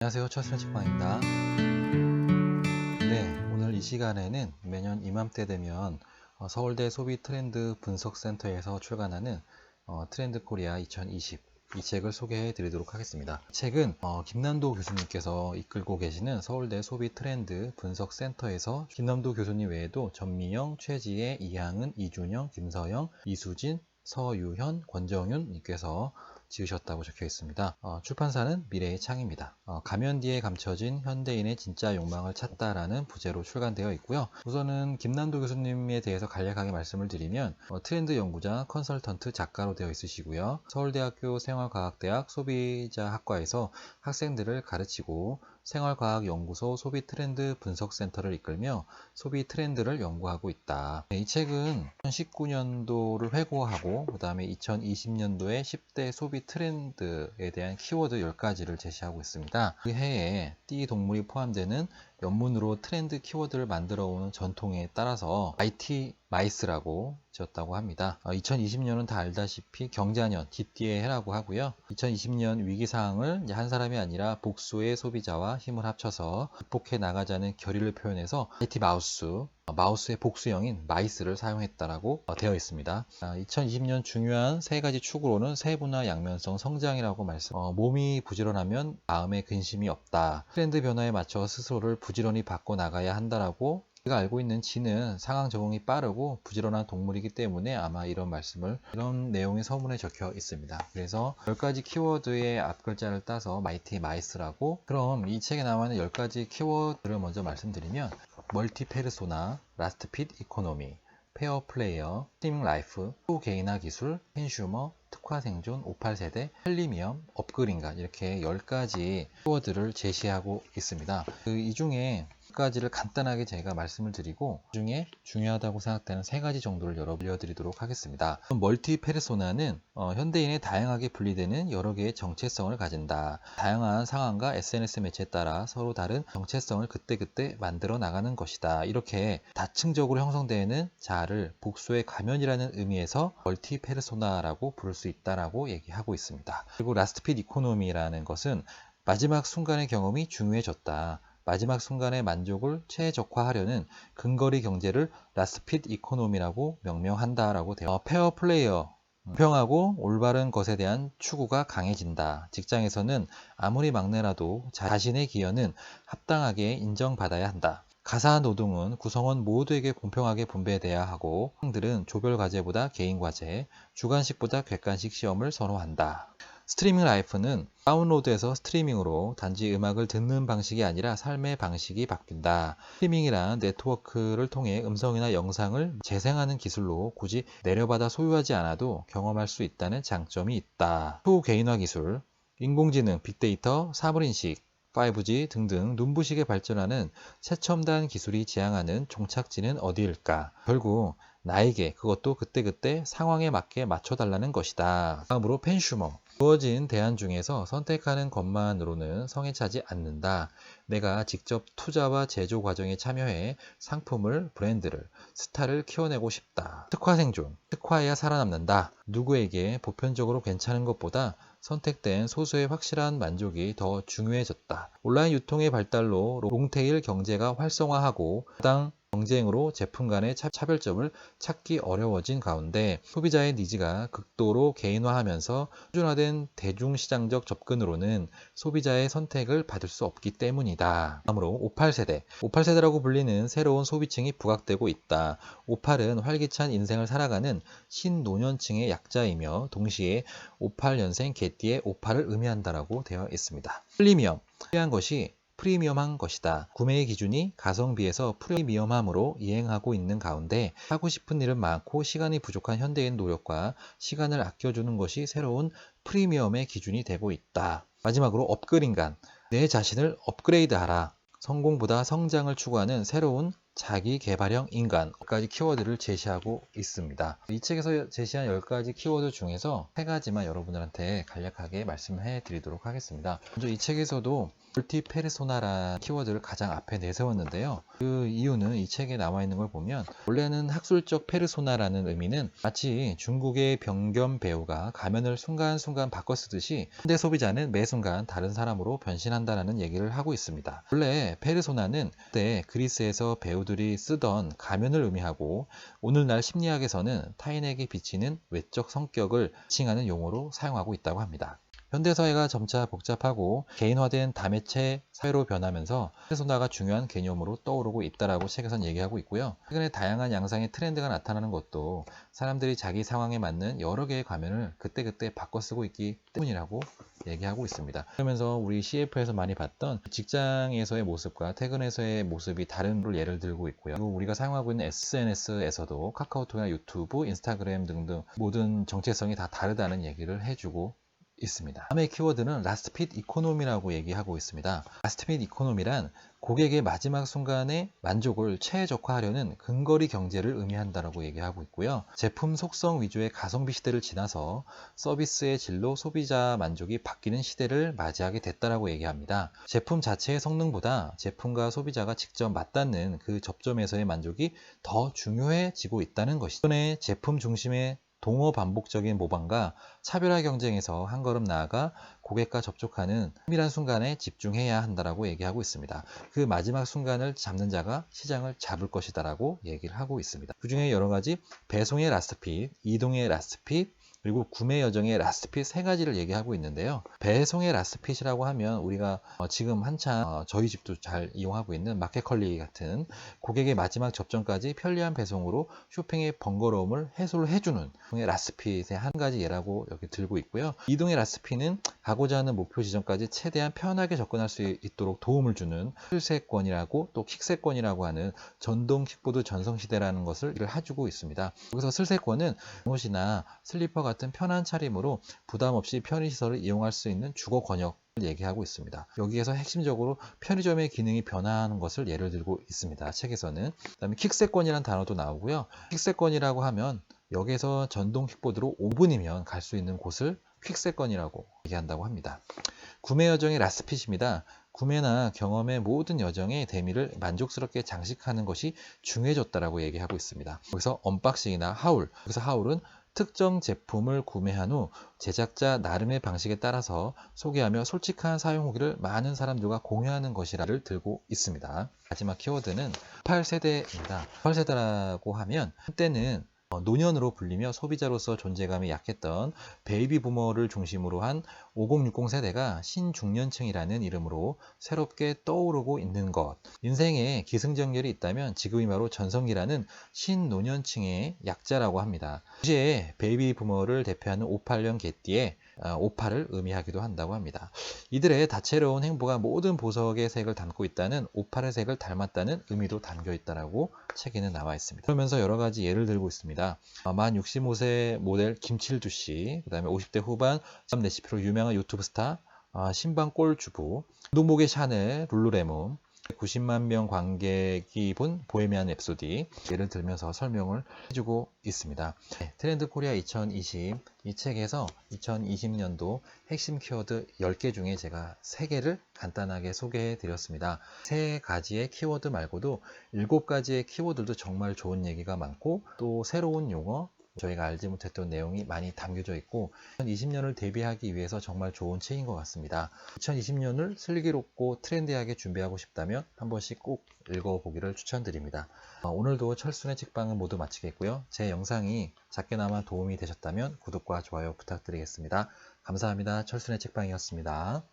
안녕하세요. 철수는 책방입니다. 네, 오늘 이 시간에는 매년 이맘때 되면 서울대 소비 트렌드 분석센터에서 출간하는 트렌드 코리아 2020 이 책을 소개해 드리도록 하겠습니다. 이 책은 김남도 교수님께서 이끌고 계시는 서울대 소비 트렌드 분석센터에서 김남도 교수님 외에도 전미영, 최지혜, 이향은, 이준영, 김서영, 이수진, 서유현, 권정윤 님께서 지으셨다고 적혀 있습니다. 출판사는 미래의 창입니다. 가면 뒤에 감춰진 현대인의 진짜 욕망을 찾다라는 부제로 출간되어 있고요. 우선은 김남도 교수님에 대해서 간략하게 말씀을 드리면 트렌드 연구자, 컨설턴트, 작가로 되어 있으시고요. 서울대학교 생활과학대학 소비자학과에서 학생들을 가르치고 생활과학연구소 소비 트렌드 분석센터를 이끌며 소비 트렌드를 연구하고 있다. 이 책은 2019년도를 회고하고 그 다음에 2020년도에 10대 소비 트렌드에 대한 키워드 10가지를 제시하고 있습니다. 그 해에 띠 동물이 포함되는 연문으로 트렌드 키워드를 만들어 오는 전통에 따라서 IT 마이스라고 지었다고 합니다. 2020년은 다 알다시피 경자년, 뒷띠의 해라고 하고요. 2020년 위기상황을 한 사람이 아니라 복수의 소비자와 힘을 합쳐서 극복해 나가자는 결의를 표현해서 IT 마우스, 마우스의 복수형인 마이스를 사용했다라고 되어 있습니다. 2020년 중요한 세 가지 축으로는 세분화 양면성 성장이라고 말씀. 몸이 부지런하면 마음에 근심이 없다. 트렌드 변화에 맞춰 스스로를 부지런히 바꿔 나가야 한다라고. 우리가 알고 있는 쥐는 상황 적응이 빠르고 부지런한 동물이기 때문에 아마 이런 내용이 서문에 적혀 있습니다. 그래서 10가지 키워드의 앞글자를 따서 마이티 마이스라고. 그럼 이 책에 나와 있는 10가지 키워드를 먼저 말씀드리면 멀티 페르소나, 라스트 핏 이코노미, 페어 플레이어, 스트리밍 라이프, 소개인화 기술, 펜슈머, 특화 생존, 58세대, 헬리미엄, 업그린간 이렇게 10가지 키워드를 제시하고 있습니다. 이 중에 가지를 간단하게 제가 말씀을 드리고 그 중에 중요하다고 생각되는 3가지 정도를 알려드리도록 하겠습니다. 멀티 페르소나는 현대인의 다양하게 분리되는 여러 개의 정체성을 가진다. 다양한 상황과 SNS 매체에 따라 서로 다른 정체성을 그때그때 만들어 나가는 것이다. 이렇게 다층적으로 형성되는 자아를 복수의 가면이라는 의미에서 멀티 페르소나라고 부를 수 있다라고 얘기하고 있습니다. 그리고 라스트 핏 이코노미라는 것은 마지막 순간의 경험이 중요해졌다. 마지막 순간의 만족을 최적화하려는 근거리 경제를 라스트 핏 이코노미라고 명명한다라고 되어 페어 플레이어 공평하고 올바른 것에 대한 추구가 강해진다. 직장에서는 아무리 막내라도 자신의 기여는 합당하게 인정받아야 한다. 가사 노동은 구성원 모두에게 공평하게 분배돼야 하고 학생들은 조별 과제보다 개인 과제, 주관식보다 객관식 시험을 선호한다. 스트리밍 라이프는 다운로드에서 스트리밍으로 단지 음악을 듣는 방식이 아니라 삶의 방식이 바뀐다. 스트리밍이란 네트워크를 통해 음성이나 영상을 재생하는 기술로 굳이 내려받아 소유하지 않아도 경험할 수 있다는 장점이 있다. 초개인화 기술, 인공지능, 빅데이터, 사물인식, 5G 등등 눈부시게 발전하는 최첨단 기술이 지향하는 종착지는 어디일까? 결국 나에게 그것도 그때그때 상황에 맞게 맞춰달라는 것이다. 다음으로 펜슈머. 주어진 대안 중에서 선택하는 것만으로는 성에 차지 않는다. 내가 직접 투자와 제조 과정에 참여해 상품을, 브랜드를, 스타를 키워내고 싶다. 특화 생존. 특화해야 살아남는다. 누구에게 보편적으로 괜찮은 것보다 선택된 소수의 확실한 만족이 더 중요해졌다. 온라인 유통의 발달로 롱테일 경제가 활성화하고 부당 경쟁으로 제품 간의 차별점을 찾기 어려워진 가운데 소비자의 니즈가 극도로 개인화하면서 표준화된 대중시장적 접근으로는 소비자의 선택을 받을 수 없기 때문이다. 다음으로 58세대. 58세대라고 불리는 새로운 소비층이 부각되고 있다. 58은 활기찬 인생을 살아가는 신노년층의 약자이며 동시에 58년생 개띠의 58을 의미한다라고 되어 있습니다. 프리미엄. 필요한 것이 프리미엄한 것이다. 구매의 기준이 가성비에서 프리미엄함으로 이행하고 있는 가운데 하고 싶은 일은 많고 시간이 부족한 현대인 노력과 시간을 아껴주는 것이 새로운 프리미엄의 기준이 되고 있다. 마지막으로 업그린간. 내 자신을 업그레이드하라. 성공보다 성장을 추구하는 새로운 자기 개발형 인간까지 키워드를 제시하고 있습니다. 이 책에서 제시한 10가지 키워드 중에서 3가지만 여러분들한테 간략하게 말씀해 드리도록 하겠습니다. 먼저 이 책에서도 멀티페르소나라는 키워드를 가장 앞에 내세웠는데요. 그 이유는 이 책에 나와 있는 걸 보면 원래는 학술적 페르소나라는 의미는 마치 중국의 병겸 배우가 가면을 순간순간 바꿔 쓰듯이 현대 소비자는 매 순간 다른 사람으로 변신한다는 얘기를 하고 있습니다. 원래 페르소나는 그때 그리스에서 배우들이 쓰던 가면을 의미하고 오늘날 심리학에서는 타인에게 비치는 외적 성격을 지칭하는 용어로 사용하고 있다고 합니다. 현대사회가 점차 복잡하고 개인화된 다매체 사회로 변하면서 페르소나가 중요한 개념으로 떠오르고 있다라고 책에선 얘기하고 있고요. 최근에 다양한 양상의 트렌드가 나타나는 것도 사람들이 자기 상황에 맞는 여러 개의 가면을 그때그때 바꿔 쓰고 있기 때문이라고 얘기하고 있습니다. 그러면서 우리 CF에서 많이 봤던 직장에서의 모습과 퇴근에서의 모습이 다른 걸 예를 들고 있고요. 그리고 우리가 사용하고 있는 SNS에서도 카카오톡이나 유튜브, 인스타그램 등등 모든 정체성이 다 다르다는 얘기를 해주고 있습니다. 다음의 키워드는 라스트 핏 이코노미라고 얘기하고 있습니다. 라스트 핏 이코노미란 고객의 마지막 순간의 만족을 최적화하려는 근거리 경제를 의미한다라고 얘기하고 있고요. 제품 속성 위주의 가성비 시대를 지나서 서비스의 질로 소비자 만족이 바뀌는 시대를 맞이하게 됐다라고 얘기합니다. 제품 자체의 성능보다 제품과 소비자가 직접 맞닿는 그 접점에서의 만족이 더 중요해지고 있다는 것이죠. 기존의 제품 중심의 동어 반복적인 모방과 차별화 경쟁에서 한 걸음 나아가 고객과 접촉하는 은밀한 순간에 집중해야 한다라고 얘기하고 있습니다. 그 마지막 순간을 잡는 자가 시장을 잡을 것이다라고 얘기를 하고 있습니다. 그 중에 여러 가지 배송의 라스트핏, 이동의 라스트핏, 그리고 구매 여정의 라스트핏 세 가지를 얘기하고 있는데요. 배송의 라스트핏이라고 하면 우리가 지금 한창 저희 집도 잘 이용하고 있는 마켓컬리 같은 고객의 마지막 접점까지 편리한 배송으로 쇼핑의 번거로움을 해소를 해주는 라스트핏의 한 가지 예라고 여기 들고 있고요. 이동의 라스트핏은 가고자 하는 목표 지점까지 최대한 편하게 접근할 수 있도록 도움을 주는 슬세권이라고 또 킥세권이라고 하는 전동 킥보드 전성시대라는 것을 해주고 있습니다. 여기서 슬세권은 옷이나 슬리퍼 같은 편한 차림으로 부담 없이 편의시설을 이용할 수 있는 주거 권역 얘기하고 있습니다. 여기에서 핵심적으로 편의점의 기능이 변화하는 것을 예를 들고 있습니다. 책에서는. 그다음에 킥세권이라는 단어도 나오고요. 킥세권이라고 하면 여기에서 전동 킥보드로 5분이면 갈 수 있는 곳을 퀵세권이라고 얘기한다고 합니다. 구매 여정의 라스트핏입니다. 구매나 경험의 모든 여정의 대미를 만족스럽게 장식하는 것이 중요해졌다라고 얘기하고 있습니다. 여기서 언박싱이나 하울, 여기서 하울은 특정 제품을 구매한 후 제작자 나름의 방식에 따라서 소개하며 솔직한 사용 후기를 많은 사람들과 공유하는 것이라를 들고 있습니다. 마지막 키워드는 8세대입니다. 8세대라고 하면 한때는 노년으로 불리며 소비자로서 존재감이 약했던 베이비 부머를 중심으로 한 5060 세대가 신중년층이라는 이름으로 새롭게 떠오르고 있는 것. 인생에 기승전결이 있다면 지금이 바로 전성기라는 신노년층의 약자라고 합니다. 동시에 베이비 부머를 대표하는 58년 개띠의 58을 의미하기도 한다고 합니다. 이들의 다채로운 행보가 모든 보석의 색을 담고 있다는 58의 색을 닮았다는 의미도 담겨 있다라고 책에는 나와 있습니다. 그러면서 여러 가지 예를 들고 있습니다. 만 65세 모델 김칠두 씨, 그 다음에 50대 후반 레시피로 유명한 유튜브 스타 신방골 주부, 운동복의 샤넬, 룰루레몬, 90만 명 관객이 본 보헤미안 랩소디 예를 들면서 설명을 해주고 있습니다. 트렌드 코리아 2020 이 책에서 2020년도 핵심 키워드 10개 중에 제가 3개를 간단하게 소개해 드렸습니다. 3가지의 키워드 말고도 7가지의 키워드도 정말 좋은 얘기가 많고 또 새로운 용어 저희가 알지 못했던 내용이 많이 담겨져 있고 2020년을 대비하기 위해서 정말 좋은 책인 것 같습니다. 2020년을 슬기롭고 트렌디하게 준비하고 싶다면 한 번씩 꼭 읽어보기를 추천드립니다. 오늘도 철순의 책방은 모두 마치겠고요. 제 영상이 작게나마 도움이 되셨다면 구독과 좋아요 부탁드리겠습니다. 감사합니다. 철순의 책방이었습니다.